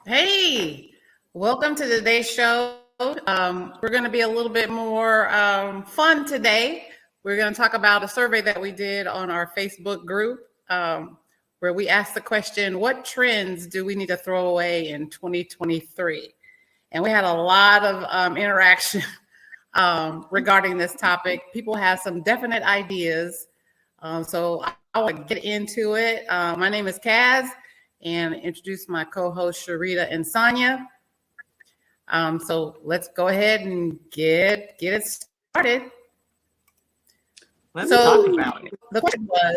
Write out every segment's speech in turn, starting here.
Hey, welcome to today's show. We're going to be a little bit more fun today. We're going to talk about a survey that we did on our Facebook group where we asked the question, what trends do we need to throw away in 2023? And we had a lot of interaction regarding this topic. People have some definite ideas. So I want to get into it. My name is Kaz and introduce my co-host Sharita and Sonia. So let's go ahead and get it started. Let's talk about it. The question was,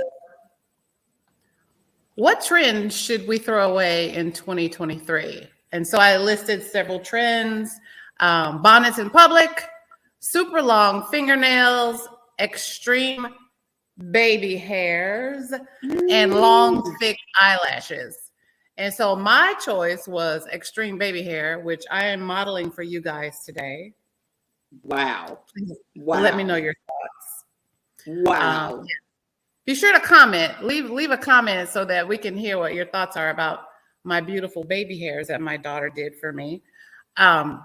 what trends should we throw away in 2023? And so I listed several trends: bonnets in public, super long fingernails, extreme baby hairs, and long thick eyelashes. And so my choice was extreme baby hair, which I am modeling for you guys today. Wow. Let me know your thoughts. Wow. Be sure to comment. Leave a comment so that we can hear what your thoughts are about my beautiful baby hairs that my daughter did for me. But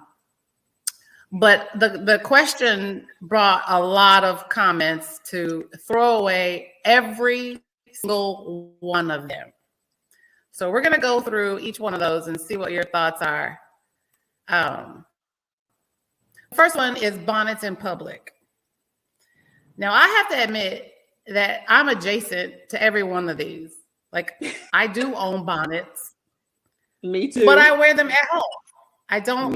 the question brought a lot of comments to throw away every single one of them. So we're going to go through each one of those and see what your thoughts are. First one is bonnets in public. Now, I have to admit that I'm adjacent to every one of these. Like, I do own bonnets. Me too. But I wear them at home. I don't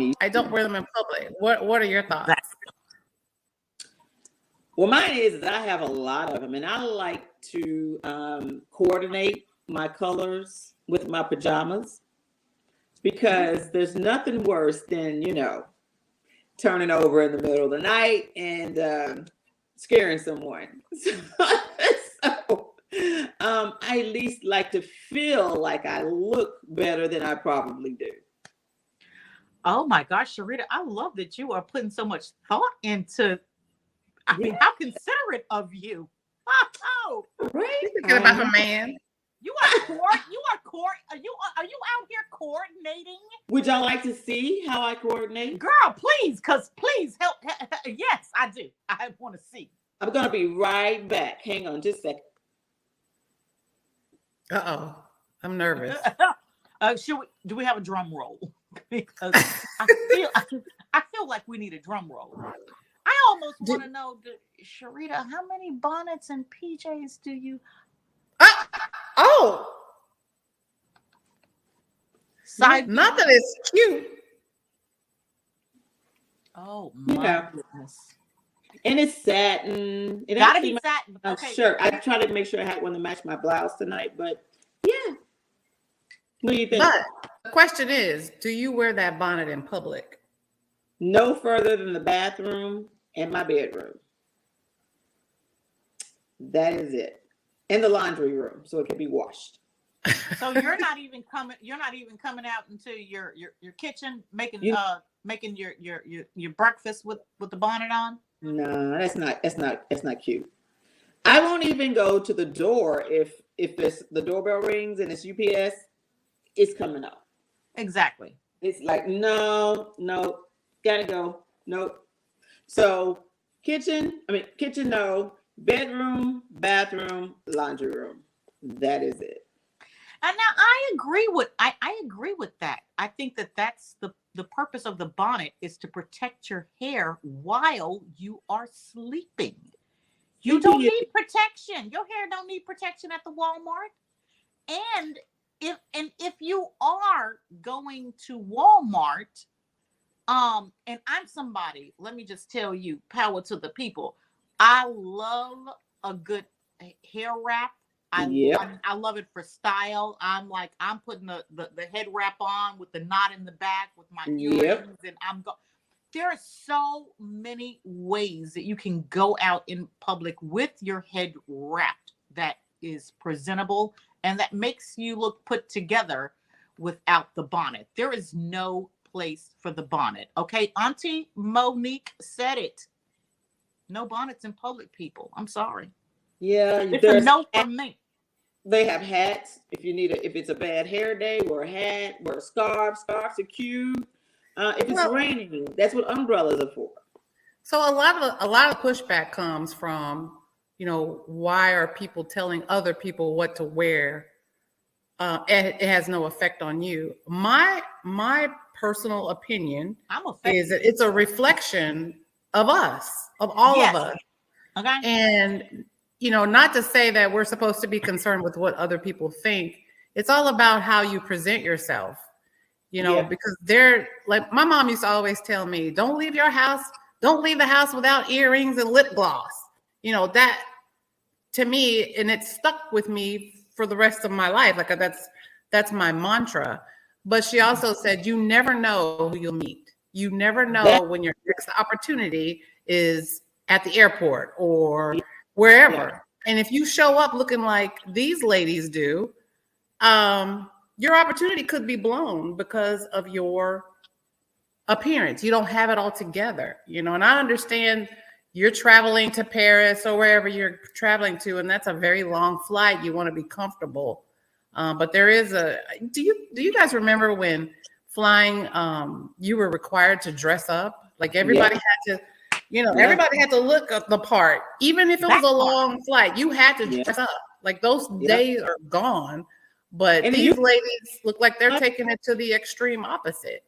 wear them in public. What are your thoughts? Well, mine is that I have a lot of them, and I like to coordinate my colors with my pajamas because there's nothing worse than, turning over in the middle of the night and scaring someone. So I at least like to feel like I look better than I probably do. Oh my gosh, Sharita, I love that you are putting so much thought into, I mean, how considerate of you. Oh, right? Thinking about a man. You are are you out here coordinating? Would y'all like to see how I coordinate? Girl, please help. Yes, I do. I want to see. I'm gonna be right back. Hang on just a second. Uh-oh. I'm nervous. Do we have a drum roll? Because I feel like we need a drum roll. I almost want to know, Sharita, how many bonnets and PJs do you? Not that it's cute. Oh my goodness! And it's satin. It gotta be satin. Okay. Sure. I try to make sure I had one to match my blouse tonight, but yeah. What do you think? But the question is, do you wear that bonnet in public? No further than the bathroom and my bedroom. That is it. And the laundry room, so it can be washed. So you're not even coming out into your kitchen making your breakfast with the bonnet on? No, that's not cute. I won't even go to the door if the doorbell rings and it's UPS. It's coming up. Exactly. It's like, no, gotta go. Nope. So kitchen, no. Bedroom, bathroom, laundry room. That is it. And now I agree with that. I think that's the purpose of the bonnet is to protect your hair while you are sleeping. You don't need protection. Your hair don't need protection at the Walmart. And if you are going to Walmart, and I'm somebody, let me just tell you, power to the people. I love a good hair wrap. I love it for style. I'm putting the head wrap on with the knot in the back with my earrings, and there are so many ways that you can go out in public with your head wrapped that is presentable and that makes you look put together without the bonnet. There is no place for the bonnet. Okay, Auntie Monique said it. No bonnets in public, people. I'm sorry. Yeah, it's a no from me. They have hats. If it's a bad hair day, wear a hat, wear a scarf. Scarves are cute. If it's Well, raining, that's what umbrellas are for. so a lot of pushback comes from, why are people telling other people what to wear? And it has no effect on you. My personal opinion I'm is affected. that it's a reflection of us, of all of Yes. us. Okay. And, not to say that we're supposed to be concerned with what other people think. It's all about how you present yourself, Yeah. because they're like, my mom used to always tell me, don't leave the house without earrings and lip gloss. That to me, and it stuck with me for the rest of my life. Like that's my mantra. But she also said, you never know who you'll meet. You never know That, when your next opportunity is at the airport or yeah. wherever. And if you show up looking like these ladies do, your opportunity could be blown because of your appearance. You don't have it all together, and I understand you're traveling to Paris or wherever you're traveling to, and that's a very long flight. You want to be comfortable. But there is do you guys remember when flying, you were required to dress up? Like everybody Yeah. had to, Yeah. everybody had to look at the part. Even if it was That a part. long flight, you had to Yeah. dress up. Like those Yeah. days are gone. But And you, these ladies look like they're taking it to the extreme opposite.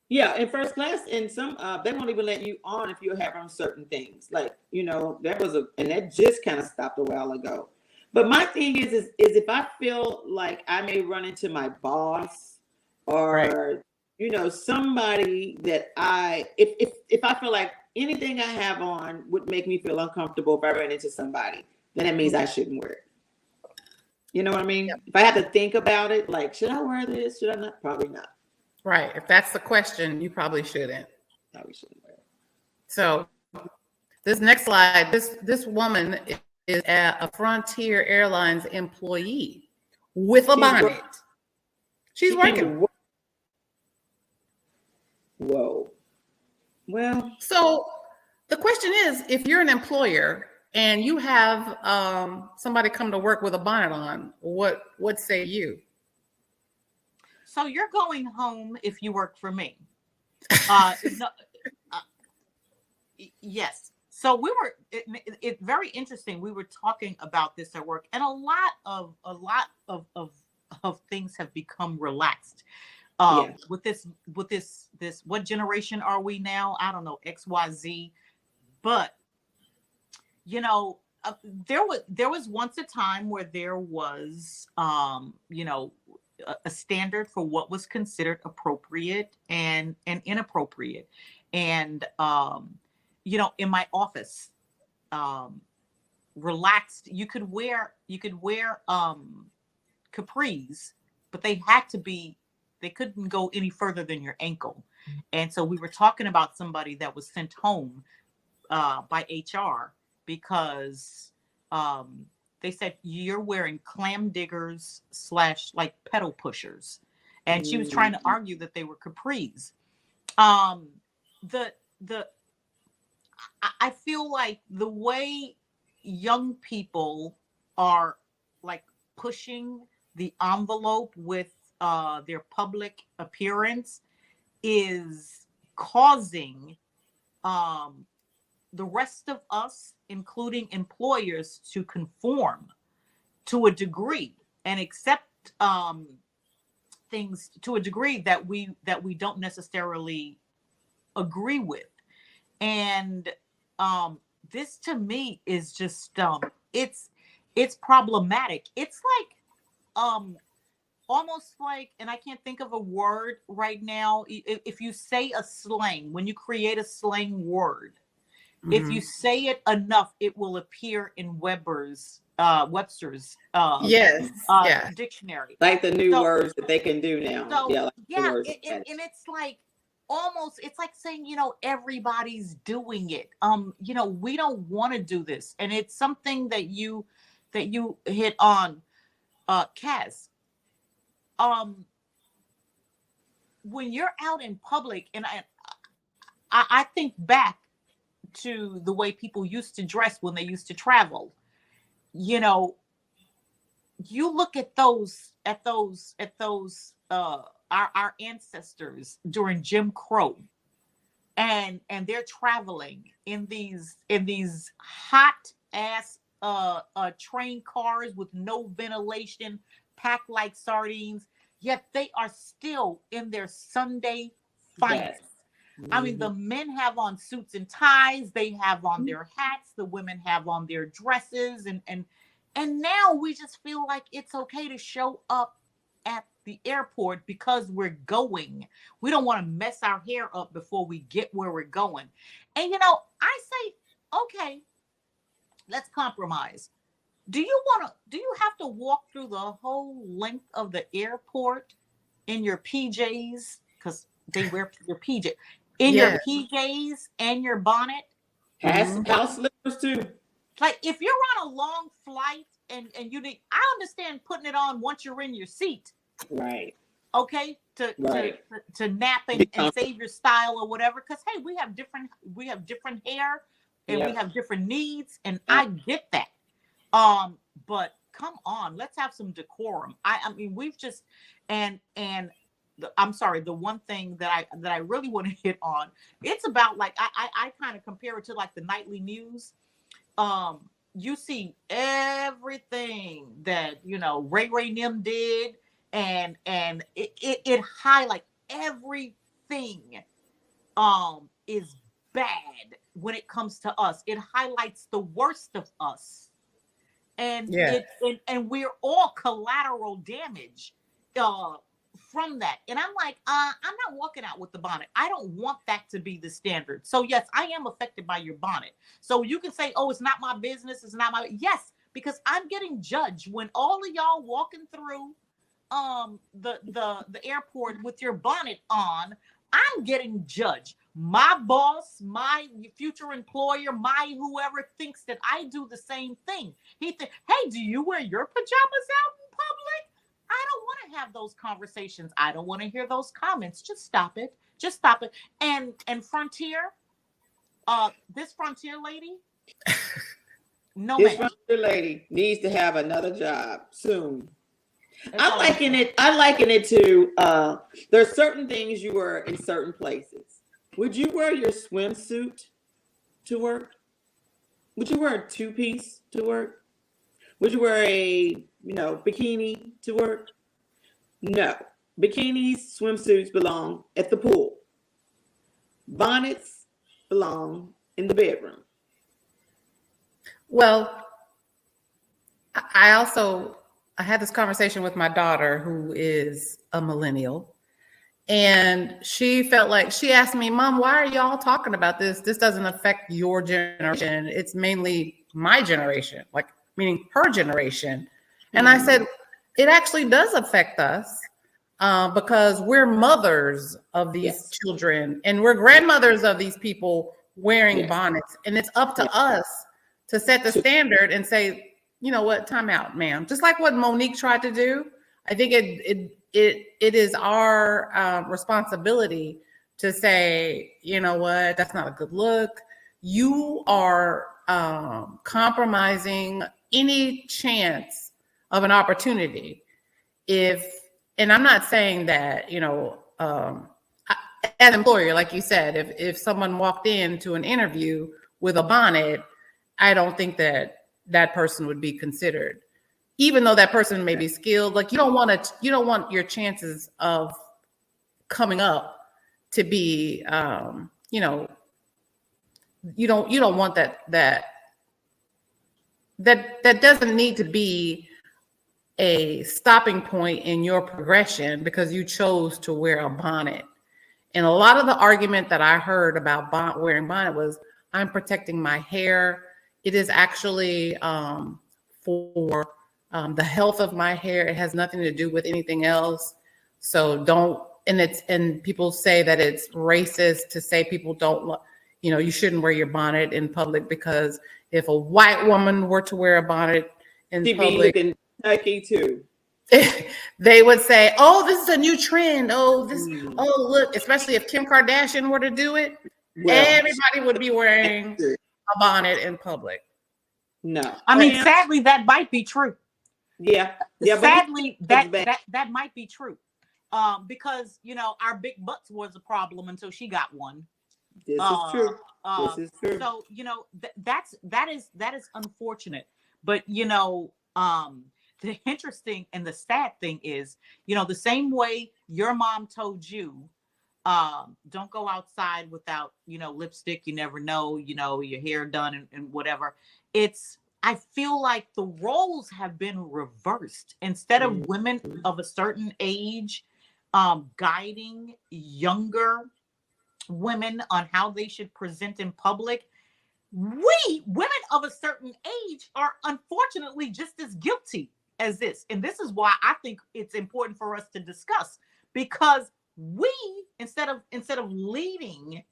yeah, in first class, and some they won't even let you on if you have on certain things. Like, and that just kind of stopped a while ago. But my thing is if I feel like I may run into my boss Right. or somebody that if I feel like anything I have on would make me feel uncomfortable if I ran into somebody, then that means I shouldn't wear it. You know what I mean? If I have to think about it, like, should I wear this? Should I not? Probably not. Right. If that's the question, you probably shouldn't. Probably shouldn't wear it. So this next slide, this woman is a Frontier Airlines employee with a She's bonnet. She's she came to working. work. Whoa. Well, So the question is, if you're an employer and you have somebody come to work with a bonnet on, what say you? So you're going home if you work for me. No, yes. So we were it very interesting. We were talking about this at work, and a lot of things have become relaxed. yeah. With this what generation are we now? I don't know, XYZ. But you know, there was once a time where there was a standard for what was considered appropriate and inappropriate. And in my office, relaxed, you could wear capris, but they couldn't go any further than your ankle. And so we were talking about somebody that was sent home by HR because they said you're wearing clam diggers / like pedal pushers, and she was trying to argue that they were capris. Um, the I feel like the way young people are like pushing the envelope with their public appearance is causing um, the rest of us, including employers, to conform to a degree and accept things to a degree that we don't necessarily agree with. And this to me is just it's problematic. It's like almost like, and I can't think of a word right now. If you say a slang, when you create a slang word, if you say it enough, it will appear in Webster's Yes. Yeah. dictionary. Like the new So, words that they can do now. so Yeah, like the yeah, words. and it's like almost, it's like saying, everybody's doing it. We don't want to do this, and it's something that you hit on, Kaz. When you're out in public, and I think back to the way people used to dress when they used to travel. You know, you look at our ancestors during Jim Crow, and they're traveling in these hot ass train cars with no ventilation, packed like sardines, yet they are still in their Sunday finest. Yes. I mean, the men have on suits and ties, they have on their hats, the women have on their dresses, and now we just feel like it's okay to show up at the airport because we're going. We don't want to mess our hair up before we get where we're going. And I say, okay, let's compromise. Do you have to walk through the whole length of the airport in your PJs? Because they wear your PJ. In your PJs and your bonnet. House slippers too. Like if you're on a long flight and you need, I understand putting it on once you're in your seat. Right. Okay. To nap and save your style or whatever. Because hey, we have different hair and we have different needs, and I get that. But come on, let's have some decorum. I mean, we've just I'm sorry, the one thing that I really want to hit on, it's about like I kind of compare it to like the nightly news. You see everything that Ray Nim did, and it highlights everything is bad when it comes to us. It highlights the worst of us, and and we're all collateral damage from that. And I'm like, I'm not walking out with the bonnet. I don't want that to be the standard. So yes, I am affected by your bonnet. So you can say, oh, it's not my business. It's not my, yes, because I'm getting judged when all of y'all walking through the airport with your bonnet on. I'm getting judged. My boss, my future employer, my whoever thinks that I do the same thing. He thinks, hey, do you wear your pajamas out in public? I don't want to have those conversations. I don't want to hear those comments. Just stop it. Just stop it. And Frontier, this Frontier lady, This Frontier lady needs to have another job soon. I liken it to there's certain things you wear in certain places. Would you wear your swimsuit to work? Would you wear a two-piece to work? Would you wear a bikini to work? No. Bikinis, swimsuits belong at the pool. Bonnets belong in the bedroom. Well, I had this conversation with my daughter, who is a millennial, and she felt like, she asked me, Mom, why are y'all talking about this? This doesn't affect your generation. It's mainly my generation, like meaning her generation. And I said, it actually does affect us because we're mothers of these children, and we're grandmothers of these people wearing bonnets. And it's up to us to set the standard and say, you know what, time out, ma'am. Just like what Monique tried to do. I think it is our responsibility to say, you know what, that's not a good look. You are compromising any chance of an opportunity. And I'm not saying that, as an employer, like you said, if someone walked into an interview with a bonnet, I don't think that person would be considered, even though that person may be skilled. Like you don't want your chances of coming up to be, you don't want that doesn't need to be a stopping point in your progression because you chose to wear a bonnet. And a lot of the argument that I heard about wearing bonnet was, I'm protecting my hair. It is actually for the health of my hair. It has nothing to do with anything else. So don't, and people say that it's racist to say people don't, you shouldn't wear your bonnet in public, because if a white woman were to wear a bonnet in public, be looking too. They would say, oh, this is a new trend. Oh, look, especially if Kim Kardashian were to do it, everybody would be wearing a bonnet in public. No. I mean, sadly, that might be true. Yeah. Yeah. Sadly, But that might be true. Because our big butts was a problem until she got one. this is Uh, true. uh, This is true. so that is unfortunate. But the interesting and the sad thing is, the same way your mom told you, don't go outside without lipstick. You never know, your hair done and whatever. I feel like the roles have been reversed. Instead of women of a certain age guiding younger women on how they should present in public, we women of a certain age are unfortunately just as guilty as this. And this is why I think it's important for us to discuss, because we, instead of leading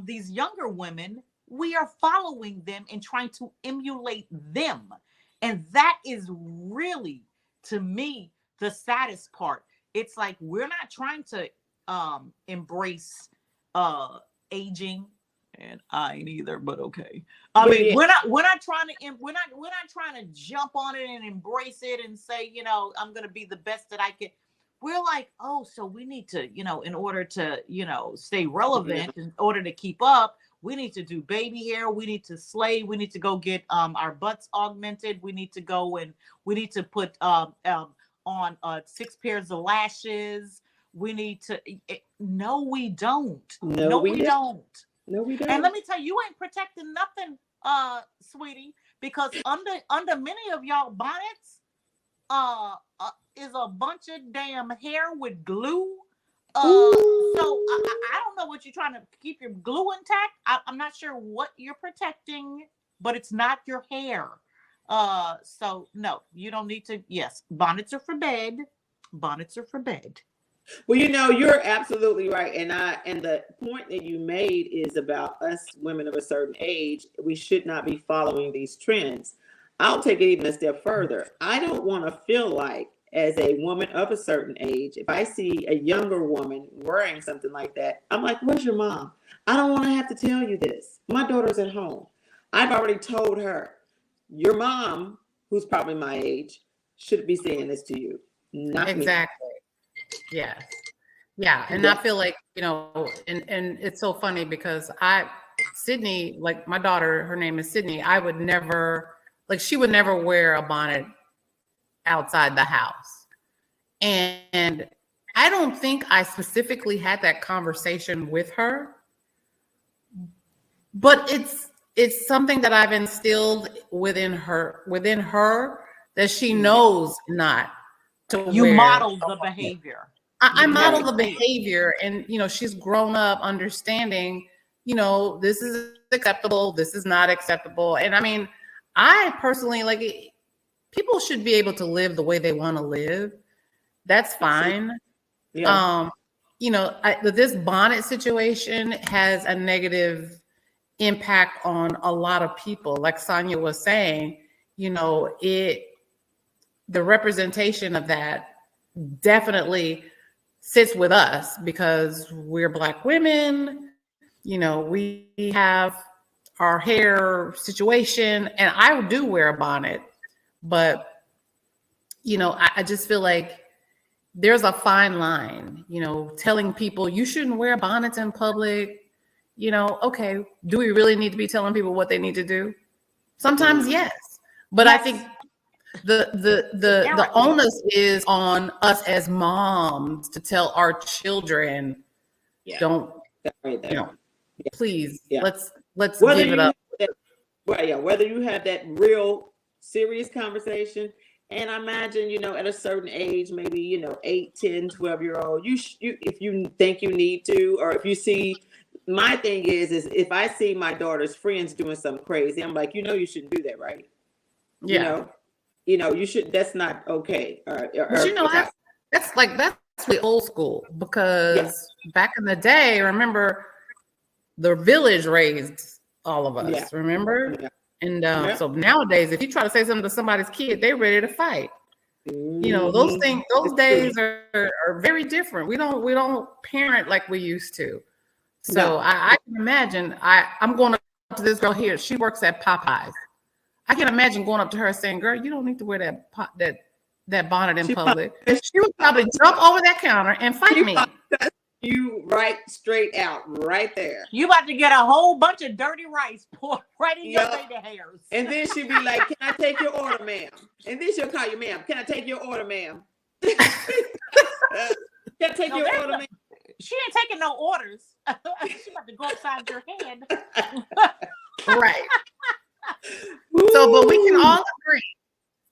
these younger women, we are following them and trying to emulate them. And that is really, to me, the saddest part. It's like we're not trying to embrace aging, and I ain't either, but okay. We're not trying to jump on it and embrace it and say, I'm gonna be the best that I can. We're like, oh, so we need to, in order to, stay relevant, in order to keep up, we need to do baby hair, we need to slay, we need to go get our butts augmented, we need to go and we need to put on 6 pairs of lashes. We need to no, we don't. No, we don't. No, we don't. And let me tell you, you ain't protecting nothing, sweetie, because under many of y'all bonnets is a bunch of damn hair with glue. So I don't know what you're trying to keep your glue intact. I'm not sure what you're protecting, but it's not your hair. So no, you don't need to. Yes, bonnets are for bed. Bonnets are for bed. Well, you're absolutely right. And the point that you made is about us women of a certain age. We should not be following these trends. I'll take it even a step further. I don't want to feel like, as a woman of a certain age, if I see a younger woman wearing something like that, I'm like, where's your mom? I don't want to have to tell you this. My daughter's at home. I've already told her, your mom, who's probably my age, should be saying this to you. Not exactly. Me. Yes. Yeah. And I feel like, and it's so funny because Sydney, like my daughter, her name is Sydney. I would never, she would never wear a bonnet outside the house. And I don't think I specifically had that conversation with her, but it's something that I've instilled within her that she knows not to you wear. Modeled the behavior. I model the behavior, and she's grown up understanding, this is acceptable, this is not acceptable. And I mean, I personally people should be able to live the way they want to live. That's fine. Yeah. This bonnet situation has a negative impact on a lot of people. Like Sonia was saying, the representation of that definitely sits with us because we're Black women. We have our hair situation, and I do wear a bonnet, but I just feel like there's a fine line, telling people you shouldn't wear bonnets in public. Okay, do we really need to be telling people what they need to do? Sometimes yes, but yes. I think the onus is on us as moms to tell our children, don't please let's give it up. Whether you have that real serious conversation, and I imagine at a certain age, maybe 8, 10, 12-year-old, you if you think you need to, or if you see. My thing is if I see my daughter's friends doing something crazy, I'm like, you shouldn't do that, right? Yeah. You should. That's not okay. But that's the old school, because back in the day, remember, the village raised all of us. Yeah. Remember, and so nowadays, if you try to say something to somebody's kid, they're ready to fight. Those things. Those days are very different. We don't parent like we used to. So I can imagine. I'm going up to this girl here. She works at Popeyes. I can imagine going up to her saying, "Girl, you don't need to wear that bonnet in She public." She would probably jump over that counter and fight me. You right straight out right there. You about to get a whole bunch of dirty rice poured right in your baby hairs. And then she'd be like, "Can I take your order, ma'am?" And then she'll call you, "Ma'am, can I take your order, ma'am?" Can I take your order, ma'am? She ain't taking no orders. She about to go upside your head. Right. So, but we can all agree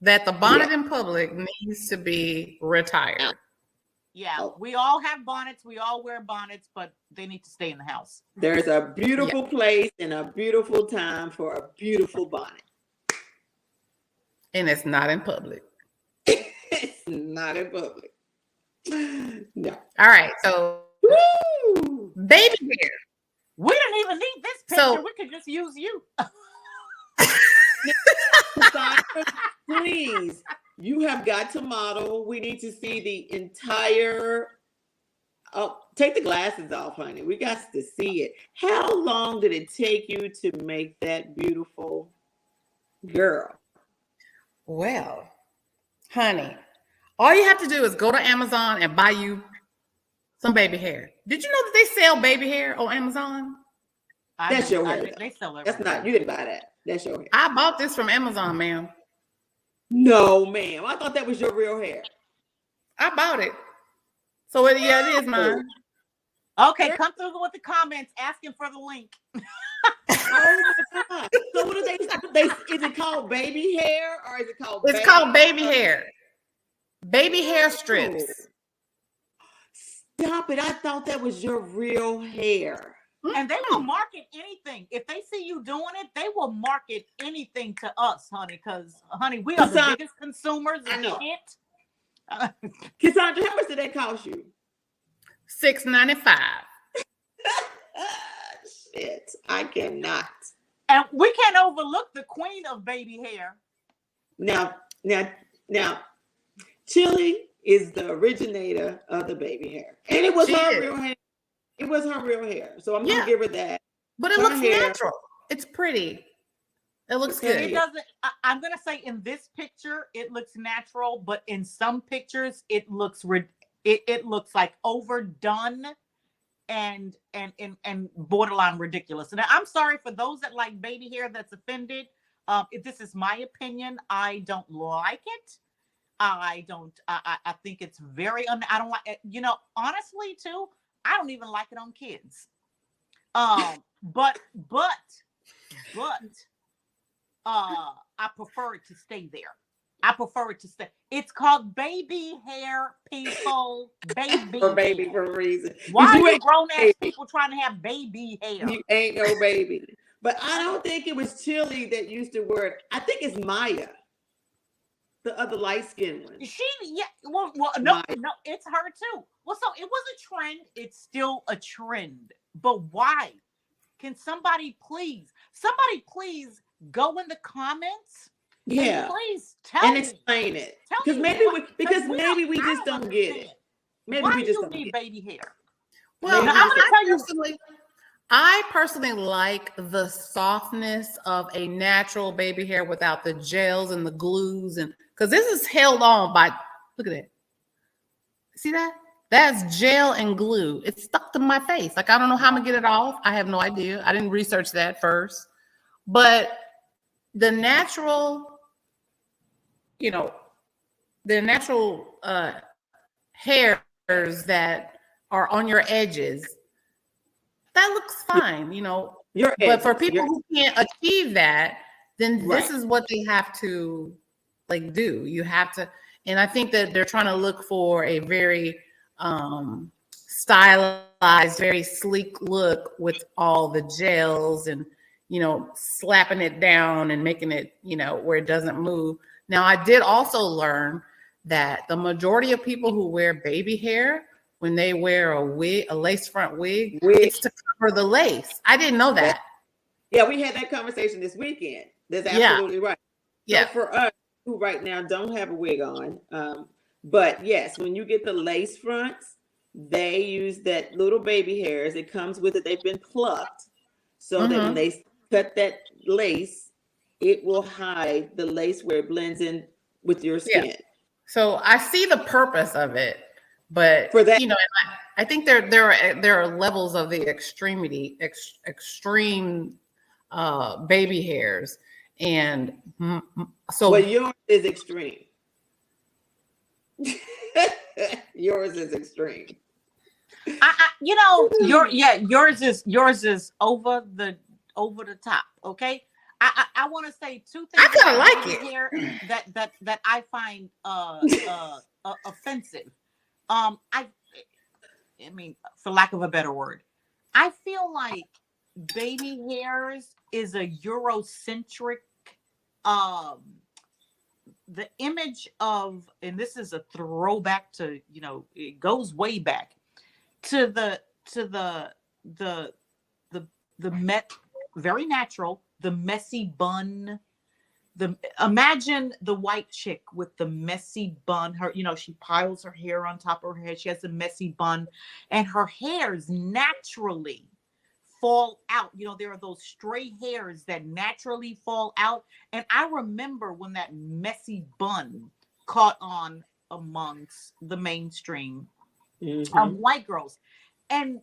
that the bonnet in public needs to be retired. Yeah, we all have bonnets. We all wear bonnets, but they need to stay in the house. There's a beautiful place and a beautiful time for a beautiful bonnet. And it's not in public. It's not in public. No. All right. So, baby hair. We didn't even need this picture. So, we could just use you. Please, you have got to model. We need to see the entire. Oh, take the glasses off, honey. We got to see it. How long did it take you to make that beautiful girl? Well, honey, all you have to do is go to Amazon and buy you some baby hair. Did you know that they sell baby hair on Amazon? That's your hair. They sell it. That's not, you didn't buy that. That's your hair. I bought this from Amazon, ma'am. No, ma'am. I thought that was your real hair. I bought it. So it is mine. Okay, come through with the comments asking for the link. Oh my God. So what do they is it called baby hair or is it called It's called baby hair. Baby hair strips. Stop it. I thought that was your real hair. And they will market anything. If they see you doing it, they will market anything to us, honey, because, honey, we are the biggest consumers of shit. Cassandra, how much did that cost you? $6.95. Shit, I cannot. And we can't overlook the queen of baby hair. Now, Chili is the originator of the baby hair. And it was her real hair. It was her real hair. So I'm gonna give her that. But it looks natural. It's pretty. It looks good. It doesn't. I'm gonna say in this picture it looks natural, but in some pictures it looks it looks like overdone and borderline ridiculous. And I'm sorry for those that like baby hair that's offended. If this is my opinion, I don't like it. I think it's very I don't like it. You know, honestly too, I don't even like it on kids. But I prefer it to stay there. I prefer it to stay. It's called baby hair, people. Baby for baby for a reason. Why are you grown ass people trying to have baby hair? You ain't no baby. But I don't think it was Chili that used to wear it. I think it's Maya, the other light skinned one. Well, no, it's her too. Well, so it was a trend. It's still a trend. But why? Can somebody please go in the comments? Yeah, please tell and me. Explain it. Because maybe we just don't get it. Maybe why we just do you don't need get baby hair? Well, I personally like the softness of a natural baby hair without the gels and the glues, and because this is held on by, look at that. See that? That's gel and glue. It's stuck to my face. Like, I don't know how I'm gonna get it off. I have no idea. I didn't research that first. But the natural, hairs that are on your edges, that looks fine, But for people who can't achieve that, then this is what they have to do. You have to, and I think that they're trying to look for a very stylized, very sleek look with all the gels and slapping it down and making it where it doesn't move. Now, I did also learn that the majority of people who wear baby hair, when they wear a wig, a lace front wig, it's to cover the lace. I didn't know that. Yeah, we had that conversation this weekend. That's absolutely right. Yeah. So for us who right now don't have a wig on, but yes, when you get the lace fronts, they use that little baby hairs. It comes with it. They've been plucked so that when they cut that lace it will hide the lace where it blends in with your Yeah. skin. So I see the purpose of it, but For that, you know, and I think there are levels of the extreme baby hairs, and so but yours is extreme. Yours is extreme. You know, yours is over the top. Okay, I want to say two things. I kinda about like baby it. hair that I find offensive. I mean, for lack of a better word, I feel like baby hairs is a Eurocentric. Um, the image of, and this is a throwback to, you know, it goes way back to the the met very natural, the messy bun. The imagine the white chick with the messy bun. Her, you know, she piles her hair on top of her head. She has a messy bun, and her hairs naturally fall out. You know, there are those stray hairs that naturally fall out. And I remember when that messy bun caught on amongst the mainstream white girls. And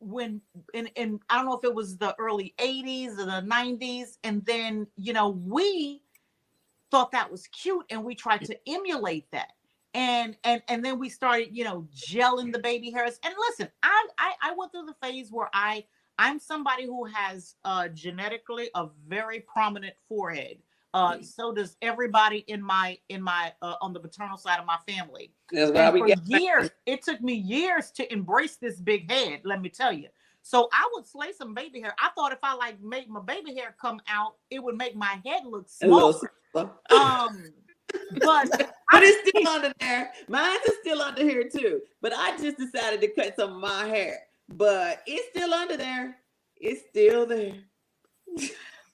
when in I don't know if it was the early 80s or the 90s, and then, you know, we thought that was cute and we tried to emulate that. And then we started, you know, gelling the baby hairs. And listen, I went through the phase where I'm somebody who has genetically a very prominent forehead. So does everybody in my on the paternal side of my family. That's why And we for get years, it took me years to embrace this big head, let me tell you. So I would slay some baby hair. I thought if I like make my baby hair come out, it would make my head look a little smaller. smaller. But But it's still under there. Mine is still under here too. But I just decided to cut some of my hair. But it's still under there. It's still there.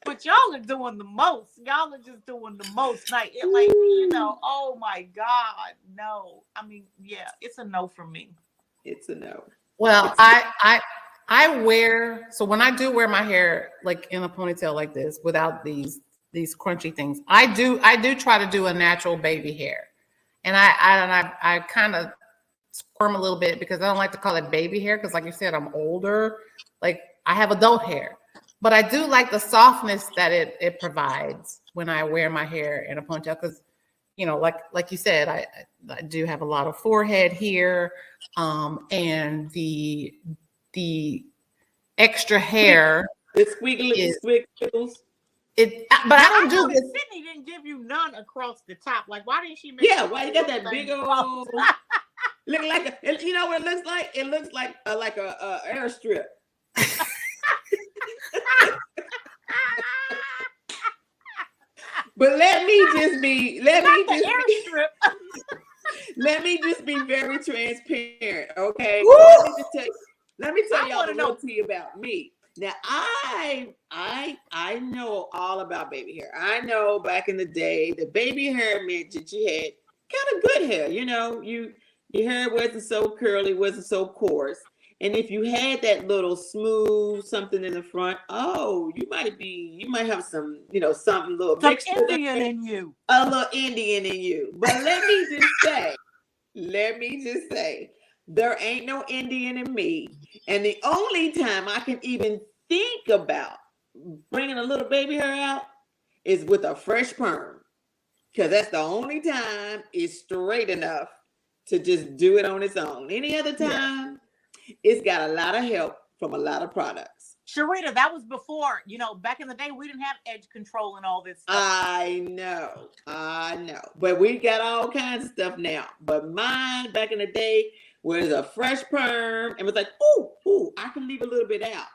but y'all are doing the most. Y'all are just doing the most. Like, you know, oh my God, no. I mean, yeah, it's a no for me. It's a no. Well, I wear, so when I do wear my hair like in a ponytail like this without these crunchy things, I do try to do a natural baby hair. And I kind of squirm a little bit because I don't like to call it baby hair because, like you said, I'm older. Like, I have adult hair. But I do like the softness that it provides when I wear my hair in a ponytail because, you know, like you said, I do have a lot of forehead here, and the extra hair. The squiggles. But I don't do this. Sydney didn't give you none across the top. Like, why didn't she make? Yeah, why you got that big old look like a, you know what it looks like? It looks like a airstrip. But let me just be very transparent, okay? Let me tell y'all the real tea about me. Now I know all about baby hair. I know back in the day, the baby hair meant that you had kind of good hair. You know, your hair wasn't so curly, wasn't so coarse. And if you had that little smooth something in the front, oh, you might have some, you know, something little some Indian in you. A little Indian in you. But let me just say, there ain't no Indian in me. And the only time I can even think about bringing a little baby hair out is with a fresh perm. Because that's the only time it's straight enough to just do it on its own. Any other time, it's got a lot of help from a lot of products. Sharita, that was before, you know, back in the day, we didn't have edge control and all this stuff. I know. But we got all kinds of stuff now. But mine back in the day was a fresh perm and was like, ooh, I can leave a little bit out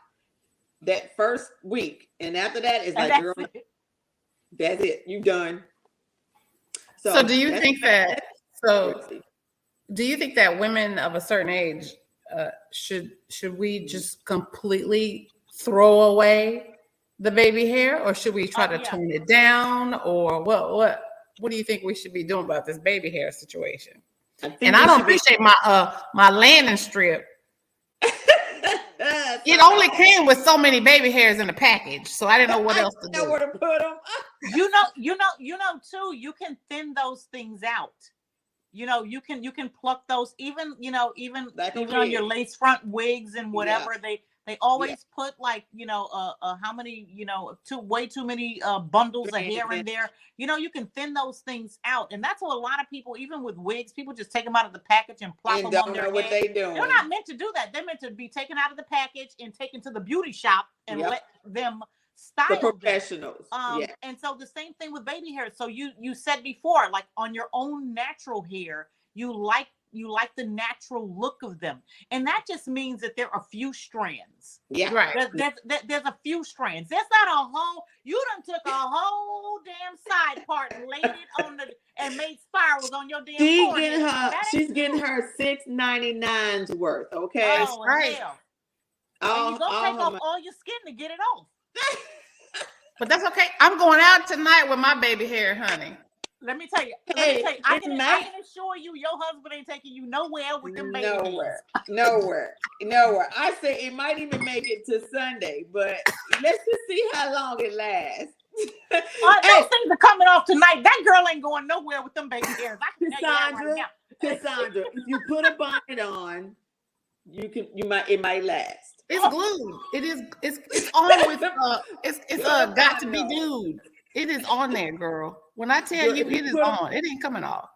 that first week. And after that, it's like, girl, that's it. You done. So do you think that women of a certain age should we just completely throw away the baby hair, or should we try to tone it down, or what do you think we should be doing about this baby hair situation? I don't appreciate my landing strip. it only came with so many baby hairs in the package, so I didn't know what else to know do. where to put them. You know too, you can thin those things out. You can pluck those, even Like a even on your wig. lace front wigs and whatever. They always put like, how many, way too many bundles of hair in there. You can thin those things out. And that's what a lot of people, even with wigs, people just take them out of the package and plop And them on don't their know what head. they doing. They're not meant to do that. They're meant to be taken out of the package and taken to the beauty shop and let them style The them. professionals. And so the same thing with baby hair. So you said before, like on your own natural hair, you like the natural look of them, and that just means that there are a few strands. Yeah, Right. There's a few strands. There's not a whole. You done took a whole damn side part and laid it on and made spirals on your damn forehead. She's getting her $6.99's worth. Okay. Oh, right. hell. And you gonna take off all your skin to get it off. But that's okay. I'm going out tonight with my baby hair, honey. Let me tell you. I can assure you, your husband ain't taking you nowhere with them baby hairs. Nowhere. I say it might even make it to Sunday, but let's just see how long it lasts. Those things are coming off tonight. That girl ain't going nowhere with them baby hairs. I can tell you that right now. Cassandra, if you put a bonnet on, it might last. It's glued. It's on with it's got to be glued. It is on there, girl. When I tell you it is on, it ain't coming off.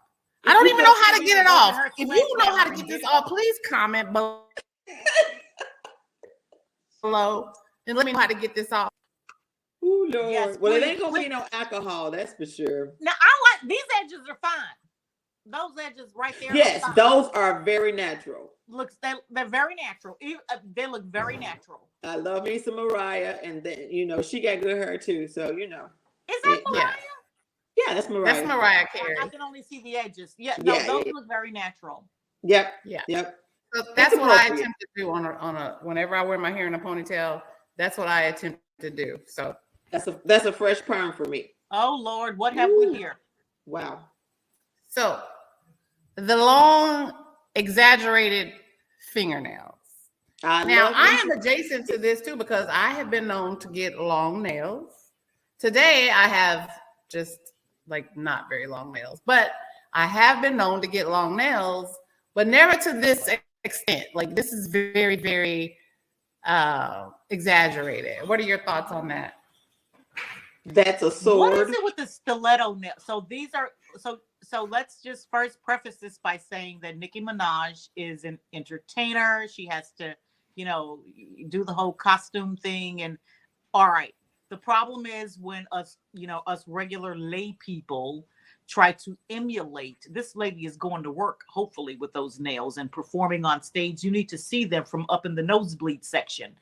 I don't even know how to get it off. If you know how to get this off, please comment below and let me know how to get this off. Oh Lord. Yes, Well, it ain't gonna be no alcohol, that's for sure. Now I like these edges are fine. Those edges right there. Yes, those are very natural. They're very natural. They look very natural. I love me some Mariah, and then she got good hair too. So Is that Mariah? Yeah, that's Mariah. That's Mariah Carey. I can only see the edges. Those look very natural. Yep. Yeah. Yep. So that's what I attempt to do on a whenever I wear my hair in a ponytail. That's what I attempt to do. So that's a fresh perm for me. Oh Lord, what have we here? Wow. So the long, exaggerated fingernails. I am adjacent to this too because I have been known to get long nails. Today I have just like not very long nails, but I have been known to get long nails, but never to this extent. Like this is very, very exaggerated. What are your thoughts on that? That's a sword. What is it with the stiletto nail? So these are so let's just first preface this by saying that Nicki Minaj is an entertainer. She has to, do the whole costume thing. And all right, the problem is when us regular lay people try to emulate. This lady is going to work, hopefully, with those nails and performing on stage. You need to see them from up in the nosebleed section.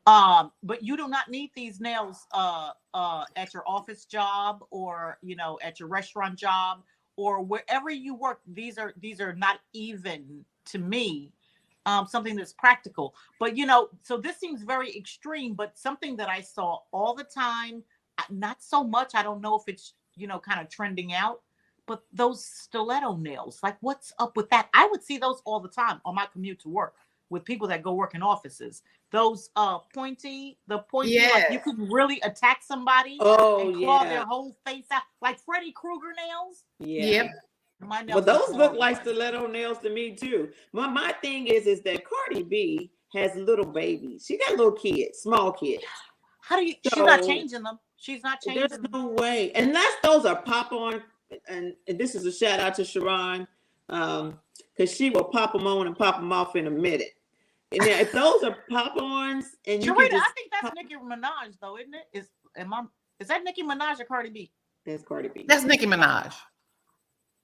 But you do not need these nails at your office job or at your restaurant job or wherever you work. These are not even, to me, something that's practical. But so this seems very extreme, but something that I saw all the time, not so much. I don't know if it's kind of trending out, but those stiletto nails, like what's up with that? I would see those all the time on my commute to work with people that go work in offices. Those pointy, yes. Like you could really attack somebody and claw their whole face out, like Freddy Krueger nails. Yeah. Yep. But those look like stiletto nails to me too. My thing is that Cardi B has little babies. She got little kids, small kids. How do you? She's not changing them. She's not changing. There's no way, unless those are pop on. And this is a shout out to Sharon, because she will pop them on and pop them off in a minute. And now, if those are pop-ons, and you Sharita, I think that's Nicki Minaj, though, isn't it? Is that Nicki Minaj or Cardi B? That's Cardi B. That's Nicki Minaj.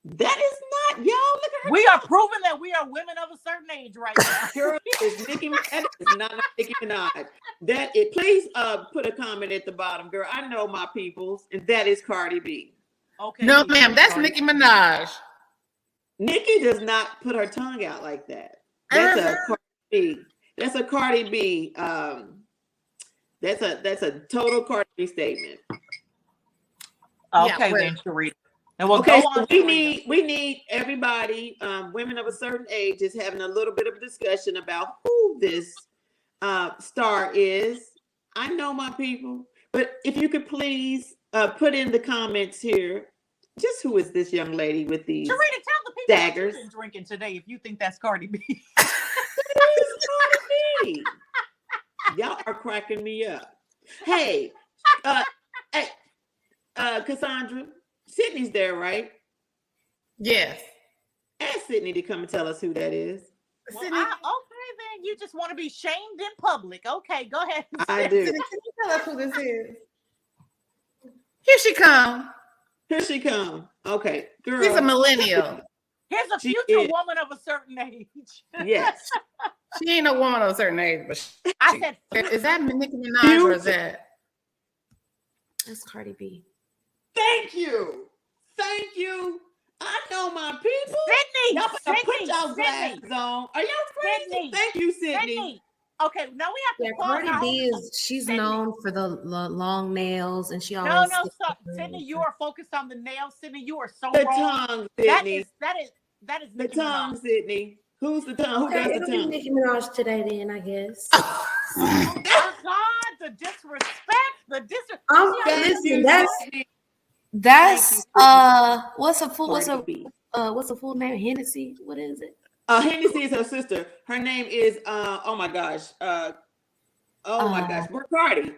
That is not, y'all. Look at her. We are proving that we are women of a certain age right now. Girl, it's Nicki Minaj. That is not Nicki Minaj. Please put a comment at the bottom, girl. I know my peoples, and that is Cardi B. Okay. No, ma'am, that's Nicki Minaj. Nicki does not put her tongue out like that. That's a Cardi B. That's a Cardi B. That's a total Cardi B statement. Okay, then, Sharita. And we'll okay, go on. So we need everybody, women of a certain age, is having a little bit of a discussion about who this star is. I know my people, but if you could please put in the comments here, just who is this young lady with these Sharita, tell the people daggers? what you've been drinking today if you think that's Cardi B. It's Cardi B. Y'all are cracking me up. Hey, hey, Cassandra, Sydney's there, right? Yes. Ask Sydney to come and tell us who that is. Well, Sydney, okay, then you just want to be shamed in public. Okay, go ahead. I do. Sydney, can you tell us who this is? Here she come. Here she come. Okay, girl. She's a millennial. Here's a She future is. woman of a certain age. Yes. She ain't a woman of a certain age, but I said, is that Nicki Minaj or is that? That's Cardi B. Thank you. Thank you. I know my people. Sydney, Y'all better put Sydney, y'all glasses on. Are y'all crazy? Sydney, Thank you, Sydney. Sydney. Okay, now we have Yeah, to pause. Cardi our B whole- she's Sydney. known for the long nails, and she No, always. stop. Sydney, you are focused on the nails. Sydney, you are so The wrong. tongue, That Sydney. is The Nicki tongue, Minaj. Sydney. Who's the tongue? Okay, Who it'll does be the tongue? Nicki Minaj today, then I guess. Oh my God, the disrespect, the disrespect. Thank Listen, you, that's Sydney. that's what's a full Cardi B. what's a full name? Hennessy. What is it? Hennessy is her sister. Her name is oh my gosh. Bacardi.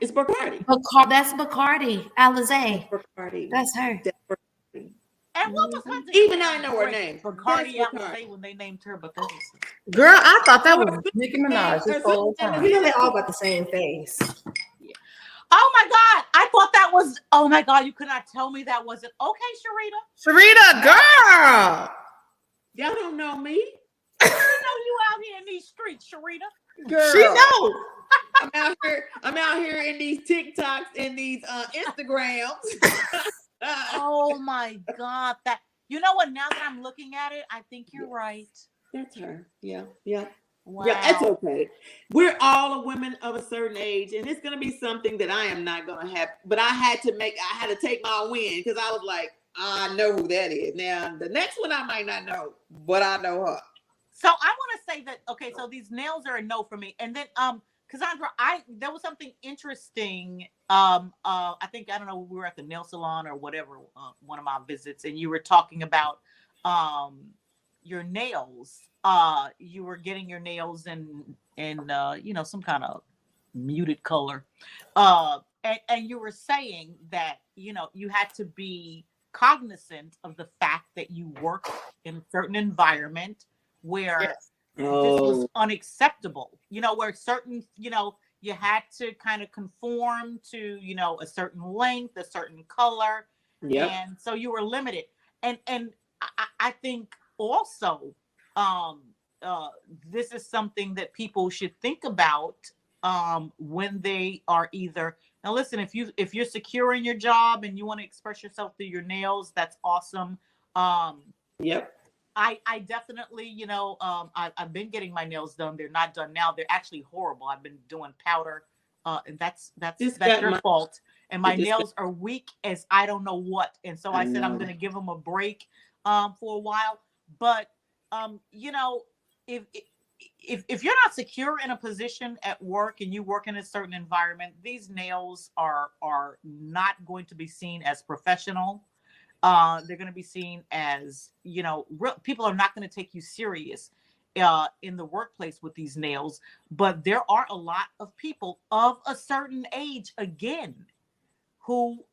It's Bacardi. That's Bacardi. Alizé. Bacardi. That's her. That's Bacardi. And what was her Even I know her name. Bacardi That's Alizé when they named her, but that's Girl, I thought that was Nicki Minaj this whole You time. know they all got the same face. oh my God. I thought that was, oh my God, you could not tell me that wasn't. Okay, Sharita. Sharita, girl. Y'all don't know me. I know you out here in these streets, Sharita. Girl. She knows. I'm out here in these TikToks and these Instagrams. Oh my God. That, you know what? Now that I'm looking at it, I think you're right. That's her. Yeah. Wow. Yeah, it's okay. We're all a women of a certain age, and it's gonna be something that I am not gonna have. But I had to take my win because I was like, I know who that is. Now the next one I might not know, but I know her. So I want to say that, okay, so these nails are a no for me. And then Cassandra, there was something interesting. I think, I don't know, we were at the nail salon or whatever, one of my visits, and you were talking about your nails. You were getting your nails in some kind of muted color. And you were saying that, you had to be cognizant of the fact that you work in a certain environment where Yes. this was unacceptable, where certain, you had to kind of conform to, a certain length, a certain color. Yep. And so you were limited. And I think also this is something that people should think about when they are either, now listen, if you're secure in your job and you want to express yourself through your nails, that's awesome. Yep. I definitely, I've been getting my nails done. They're not done now. They're actually horrible. I've been doing powder, and that's your fault. And my nails are weak as I don't know what. And so I said I'm going to give them a break for a while. But if you're not secure in a position at work and you work in a certain environment, these nails are not going to be seen as professional. They're going to be seen as, people are not going to take you serious in the workplace with these nails. But there are a lot of people of a certain age, again, who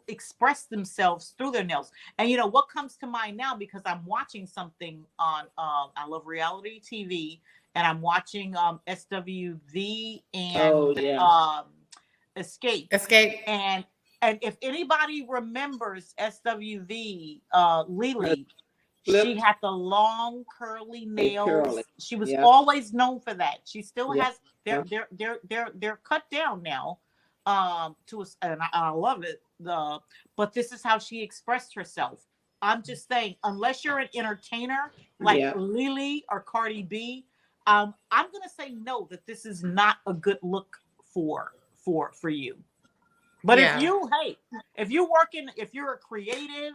express themselves through their nails. And what comes to mind now, because I'm watching something on I love reality TV, and I'm watching SWV and Escape. And if anybody remembers SWV, Lily, she had the long curly nails. Curly. She was always known for that. She still has. They're cut down now. And I love it. But this is how she expressed herself. I'm just saying, unless you're an entertainer like Lily or Cardi B, I'm gonna say no, that this is not a good look for you. But if you're a creative,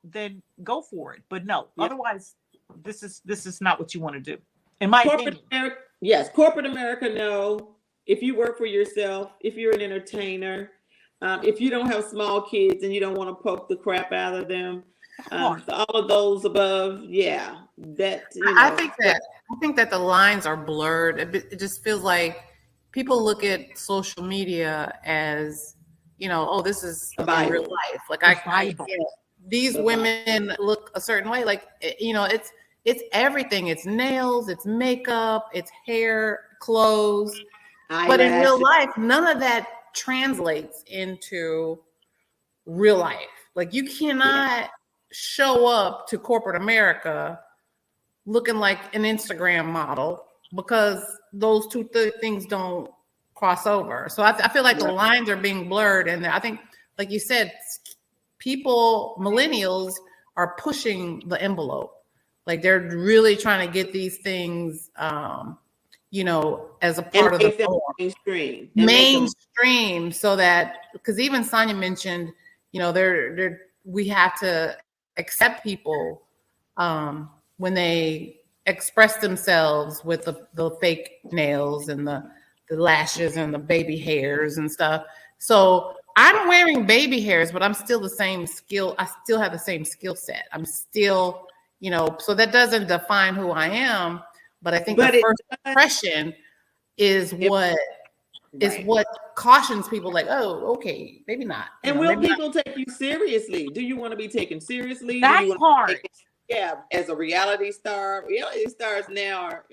then go for it. But no, otherwise, this is not what you want to do, in my opinion. Yes, corporate America, no. If you work for yourself, if you're an entertainer, if you don't have small kids and you don't want to poke the crap out of them, all of those above, yeah, that I think that the lines are blurred. It just feels like people look at social media as, oh, this is the in real Bible. life. Like The Bible. these The women look a certain way. Like it's everything. It's nails, it's makeup, it's hair, clothes. But in real Eyelashes. life, none of that translates into real life. Like you cannot show up to corporate America looking like an Instagram model because those two things don't cross over. So I feel like the lines are being blurred. And I think, like you said, millennials are pushing the envelope. Like they're really trying to get these things, as a part of the mainstream. Mainstream, so that, because even Sonia mentioned, we have to accept people when they express themselves with the fake nails and the lashes and the baby hairs and stuff. So I'm wearing baby hairs, but I'm still the same skill. I still have the same skill set. I'm still, so that doesn't define who I am. But I think the first impression is what cautions people, like, oh, okay, maybe not. And will people take you seriously? Do you want to be taken seriously? That's hard. As a reality star. Reality stars now are,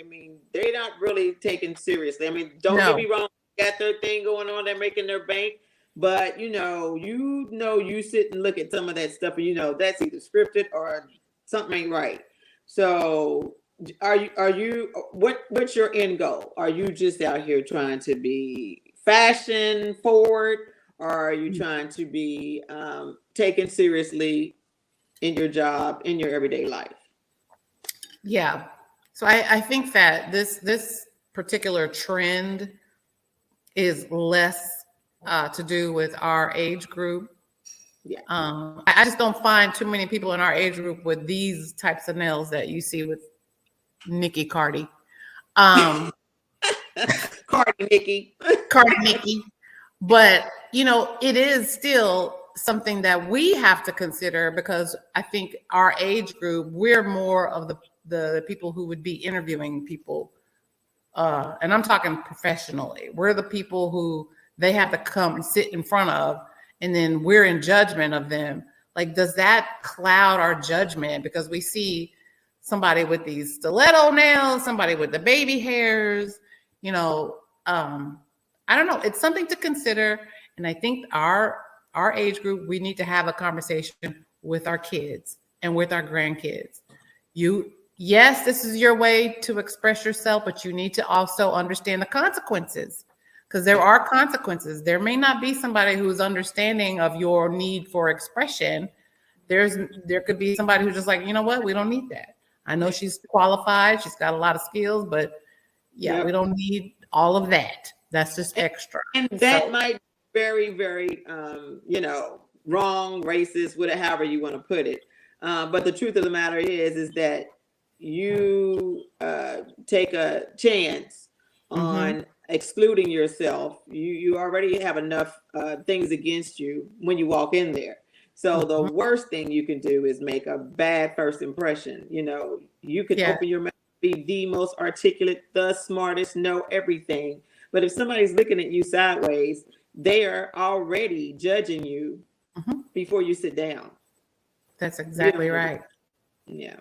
they're not really taken seriously. Don't get me wrong, they got their thing going on, they're making their bank. But you sit and look at some of that stuff and that's either scripted or something ain't right. So what's your end goal? Are you just out here trying to be fashion forward, or are you trying to be taken seriously in your job, in your everyday life? Yeah. So I think that this particular trend is less to do with our age group. Yeah. I just don't find too many people in our age group with these types of nails that you see with Nikki Cardi. Cardi Nikki. But, it is still something that we have to consider, because I think our age group, we're more of the people who would be interviewing people. And I'm talking professionally. We're the people who they have to come and sit in front of, and then we're in judgment of them. Like, does that cloud our judgment? Because we see somebody with these stiletto nails, somebody with the baby hairs, I don't know. It's something to consider. And I think our age group, we need to have a conversation with our kids and with our grandkids. Yes, this is your way to express yourself, but you need to also understand the consequences, because there are consequences. There may not be somebody who's understanding of your need for expression. There could be somebody who's just like, you know what? We don't need that. I know she's qualified. She's got a lot of skills, but we don't need all of that. That's just extra. And that might be very, very, wrong, racist, whatever, however you want to put it. But the truth of the matter is that you take a chance on excluding yourself. You already have enough things against you when you walk in there. So the worst thing you can do is make a bad first impression. You could open your mouth, be the most articulate, the smartest, know everything. But if somebody's looking at you sideways, they are already judging you before you sit down. That's exactly right. Yeah.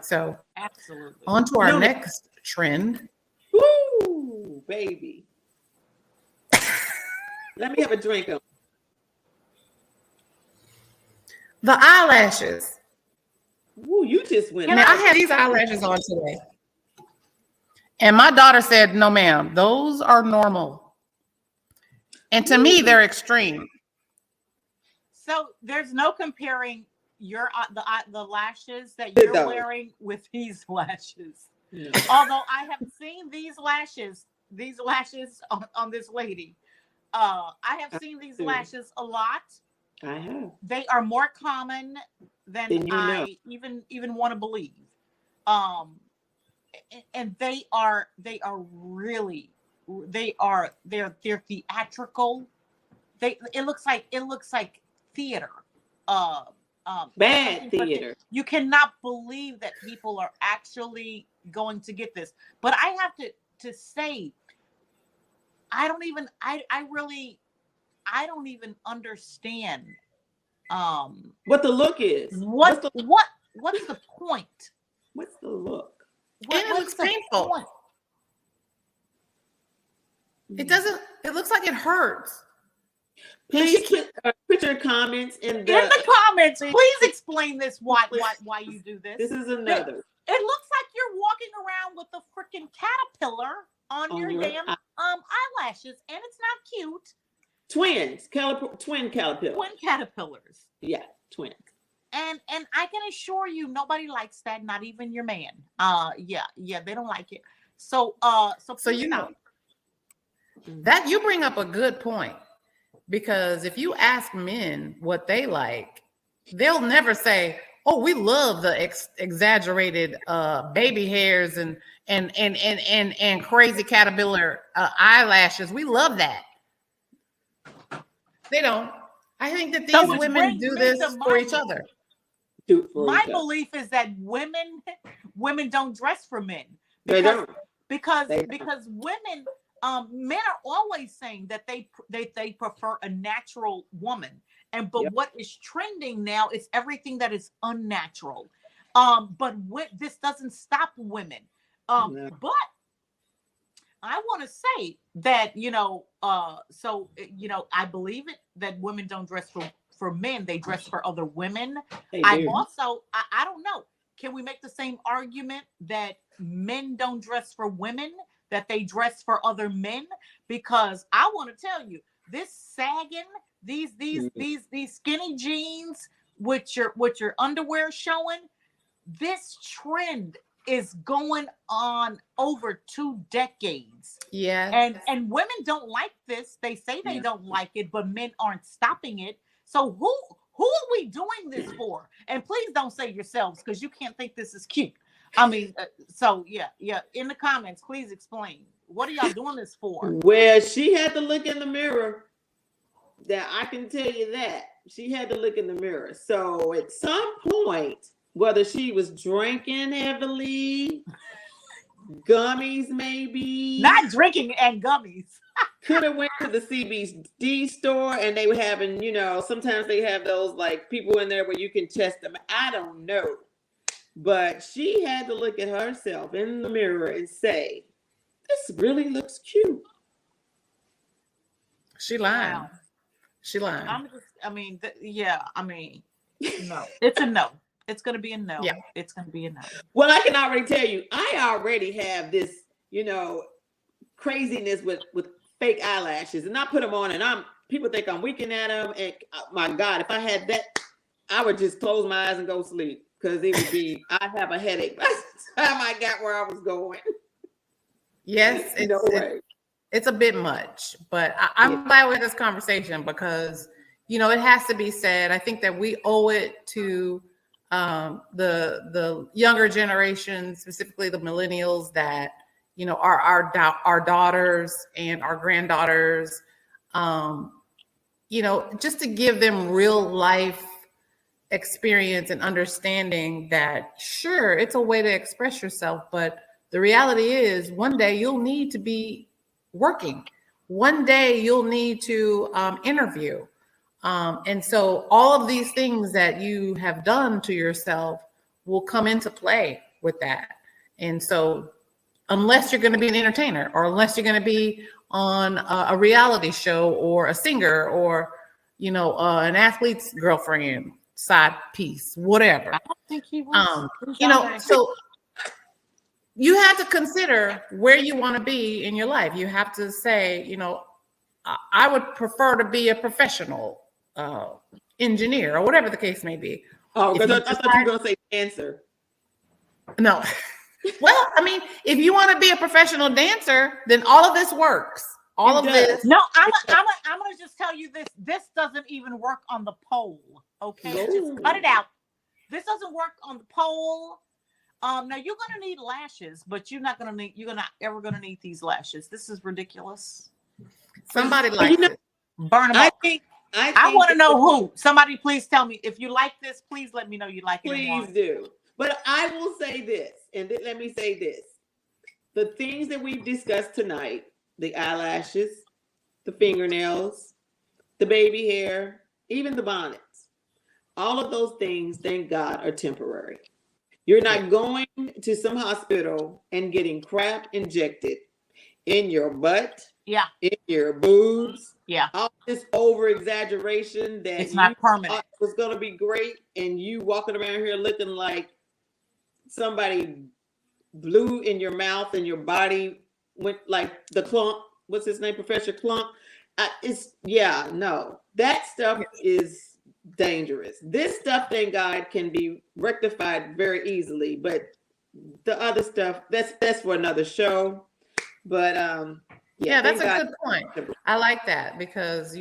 So absolutely. On to our next trend. Woo, baby. Let me have a drink of the eyelashes. Woo, you just went. Now, I had these eyelashes on today, and my daughter said, "No, ma'am, those are normal." And to me, they're extreme. So there's no comparing the lashes that you're wearing with these lashes. No. Although I have seen these lashes on this lady. I have seen these lashes a lot. I have. They are more common than I even want to believe. and they're theatrical. It looks like theater. Uh, Bad something theater. you cannot believe that people are actually going to get this. But I have to say, I don't even understand What the look is. what's the point? What's the look? And it looks painful. point? It doesn't. It looks like it hurts. Please put your comments in In the comments. Please explain this. Why you do this? This is another. It looks like you're walking around with a freaking caterpillar on your damn eyelashes, and it's not cute. Twin caterpillar. Twin caterpillars. Yeah, twins. And I can assure you, nobody likes that. Not even your man. Yeah, they don't like it. So you know that you bring up a good point, because if you ask men what they like, they'll never say, "Oh, we love the exaggerated baby hairs and crazy caterpillar eyelashes. We love that." They don't. I think that these women do this for each other. My belief is that women don't dress for men. They don't. Because women, men are always saying that they prefer a natural woman. But what is trending now is everything that is unnatural. But this doesn't stop women. No. But I want to say that, I believe it that women don't dress for men. They dress for other women. I don't know. Can we make the same argument that men don't dress for women, that they dress for other men? Because I want to tell you, this sagging, these skinny jeans with your underwear showing, this trend is going on over 2 decades. Yeah. And women don't like this. They say they don't like it, but men aren't stopping it. So who are we doing this for? And please don't say yourselves, because you can't think this is cute. I mean, in the comments, please explain. What are y'all doing this for? Well, she had to look in the mirror. That I can tell you that. She had to look in the mirror. So at some point, whether she was drinking heavily, gummies maybe. Not drinking and gummies. Could have went to the CBD store, and they were having, sometimes they have those like people in there where you can test them. I don't know. But she had to look at herself in the mirror and say, this really looks cute. She lying. Wow. She lying. No. It's a no. It's going to be a no. Yeah. It's going to be a no. Well, I can already tell you, I already have this, craziness with fake eyelashes, and I put them on, and people think I'm winking at them. And my God, if I had that, I would just close my eyes and go sleep, because it would be, I have a headache by the time I got where I was going. Yes, it's a bit much, but I'm glad with this conversation, because it has to be said. I think that we owe it to the younger generation, specifically the millennials, that our daughters and our granddaughters, just to give them real life experience and understanding that, sure, it's a way to express yourself, but the reality is one day you'll need to be working. One day you'll need to interview. And so all of these things that you have done to yourself will come into play with that. And so unless you're going to be an entertainer, or unless you're going to be on a reality show, or a singer, or, an athlete's girlfriend, side piece, whatever. I don't think he was. So you have to consider where you want to be in your life. You have to say, I would prefer to be a professional engineer, or whatever the case may be. Oh, because I thought you were going to say dancer. No. Well, I mean, if you want to be a professional dancer, then all of this works. All of this. No, I'm gonna just tell you this. This doesn't even work on the pole. Okay, No. just cut it out. This doesn't work on the pole. Now you're gonna need lashes, but you're not ever gonna need these lashes. This is ridiculous. Somebody Well, likes it. Burn them I up. think I want to know who. Somebody please tell me if you like this. Please let me know you like it. Please do. But I will say this, and let me say this: the things that we've discussed tonight, the eyelashes, the fingernails, the baby hair, even the bonnets, all of those things, thank God, are temporary. You're not going to some hospital and getting crap injected in your butt, Yeah, in your boobs. yeah. All this over exaggeration that It's not permanent. thought was going to be great, and you walking around here looking like somebody blew in your mouth and your body went like the Clump. What's his name? Professor Clump. No. That stuff is dangerous. This stuff, thank God, can be rectified very easily. But the other stuff, that's for another show. But Yeah, that's a good point. I like that because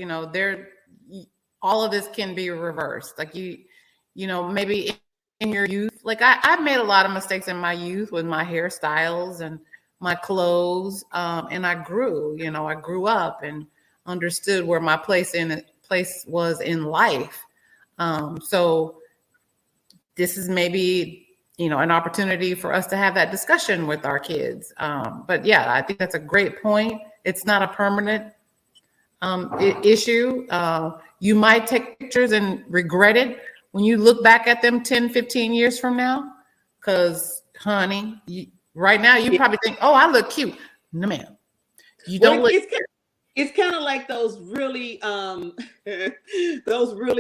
all of this can be reversed. Like maybe in your youth, like I've made a lot of mistakes in my youth with my hairstyles and my clothes, and I grew up and understood where my place was in life. So this is maybe an opportunity for us to have that discussion with our kids. But yeah, I think that's a great point. It's not a permanent issue. You might take pictures and regret it when you look back at them 10, 15 years from now. Because, honey, right now you probably think, oh, I look cute. No, ma'am. You don't look cute. It's kind of like those really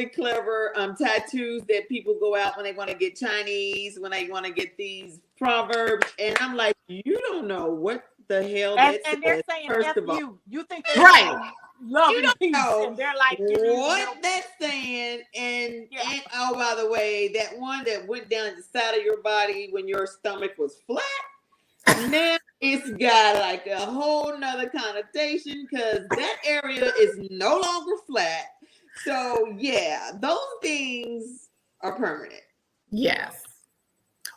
clever tattoos that people go out when they want to get Chinese, when they want to get these proverbs, and I'm like, you don't know what the hell that and they're saying first F of all. you think they're right. Love you and don't peace, know and they're like what that's saying, and oh, by the way, that one that went down the side of your body when your stomach was flat. Now it's got like a whole nother connotation because that area is no longer flat. So yeah, those things are permanent. Yes.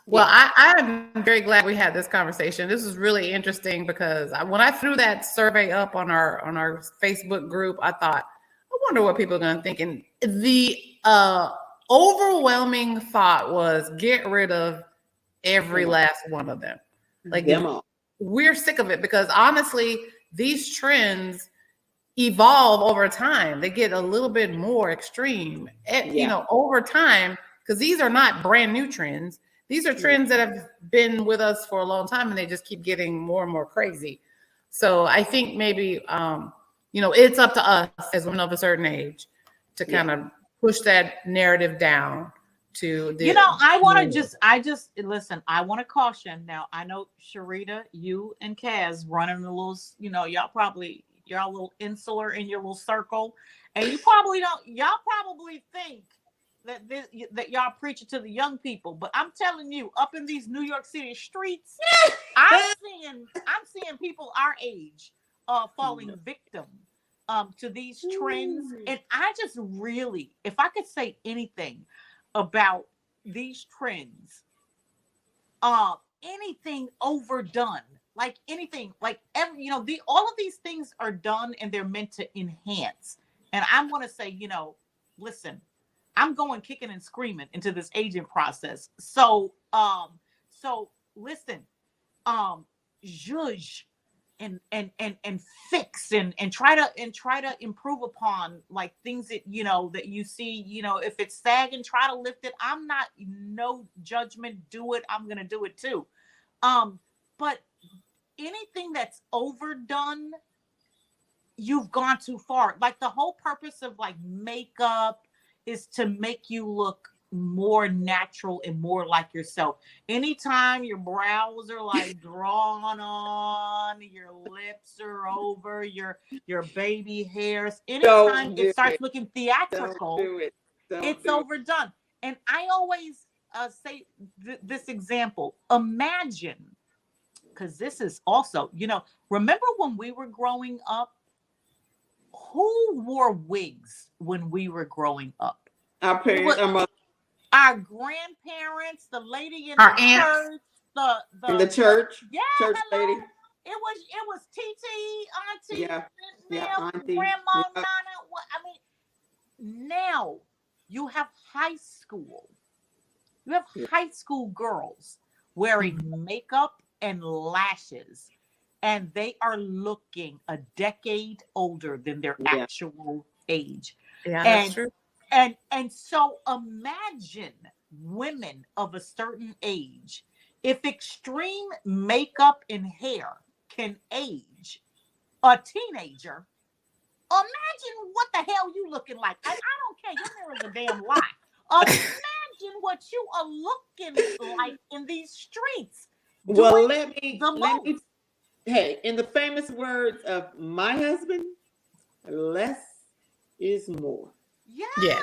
Well, I'm very glad we had this conversation. This is really interesting because when I threw that survey up on our Facebook group, I thought, I wonder what people are going to think. And the overwhelming thought was get rid of every last one of them. Like we're sick of it because honestly, these trends evolve over time. They get a little bit more extreme, over time, because these are not brand new trends. These are trends that have been with us for a long time, and they just keep getting more and more crazy. So I think maybe, it's up to us as women of a certain age to kind of push that narrative down. I want to listen. I want to caution. Now, I know Sharita, you and Kaz running a little, you're a little insular in your little circle, and y'all probably think that y'all preaching to the young people. But I'm telling you, up in these New York City streets, I'm seeing people our age falling victim to these trends. And I just really, if I could say anything about these trends, anything overdone, like anything, like all of these things are done and they're meant to enhance. And I'm going to say, listen, I'm going kicking and screaming into this aging process. So listen, judge and fix and try to improve upon like things that that you see, if it's sagging, try to lift it. I'm not, no judgment, do it. I'm gonna do it too. But anything that's overdone, you've gone too far. Like the whole purpose of like makeup is to make you look more natural and more like yourself. Anytime your brows are like drawn on, your lips are over, your baby hairs, anytime it starts looking theatrical, it's overdone. And I always say this example. Imagine, because this is also, remember when we were growing up, who wore wigs when we were growing up? Our parents, our mother. our grandparents, the lady in Our the aunts. church, the In the church, yeah, church hello. lady. It was TT, Auntie, Yeah, yeah, Ma'am, auntie. Grandma, Yeah. Nana. What I mean, now you have high school. You have Yeah. high school girls wearing makeup and lashes, and they are looking a decade older than their Yeah. actual age. Yeah, that's And true. and so imagine women of a certain age, if extreme makeup and hair can age a teenager, imagine what the hell you looking like. I don't care. Your hair is a damn lie. Imagine what you are looking like in these streets. Well, Doing let me the let me most. hey, in the famous words of my husband, less is more. Yeah. Yes.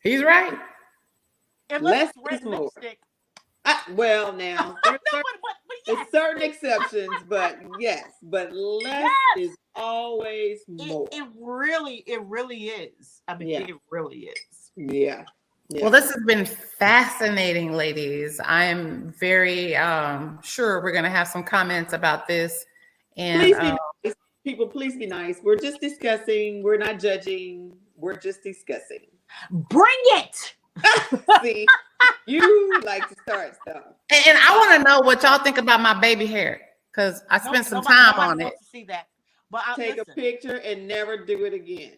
He's right. Unless Less it's red is more. lipstick. Well, now there's No, but yes. there's certain exceptions, but yes, but less Yes. is always more. It really is. I mean, Yeah. it really is. Yeah. Yeah. Well, this has been fascinating, ladies. I'm very sure we're going to have some comments about this. And Please be nice. People, please be nice. We're just discussing. We're not judging. We're just discussing. Bring it. See, you like to start stuff. and I want to know what y'all think about my baby hair because I spent some time on nobody it. wants to see that. But Take listen, a picture and never do it again.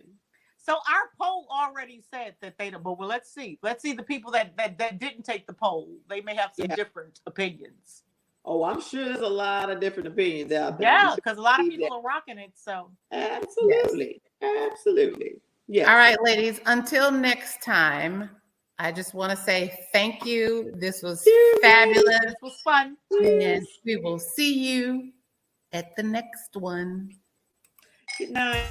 so our poll already said that they don't. But well, let's see. Let's see the people that didn't take the poll. They may have some different opinions. Oh, I'm sure there's a lot of different opinions out there. Yeah, because a lot of people are rocking it. So absolutely, absolutely. Yes. All right, ladies. Until next time, I just want to say thank you. This was fabulous. this was fun. And we will see you at the next one. Good night.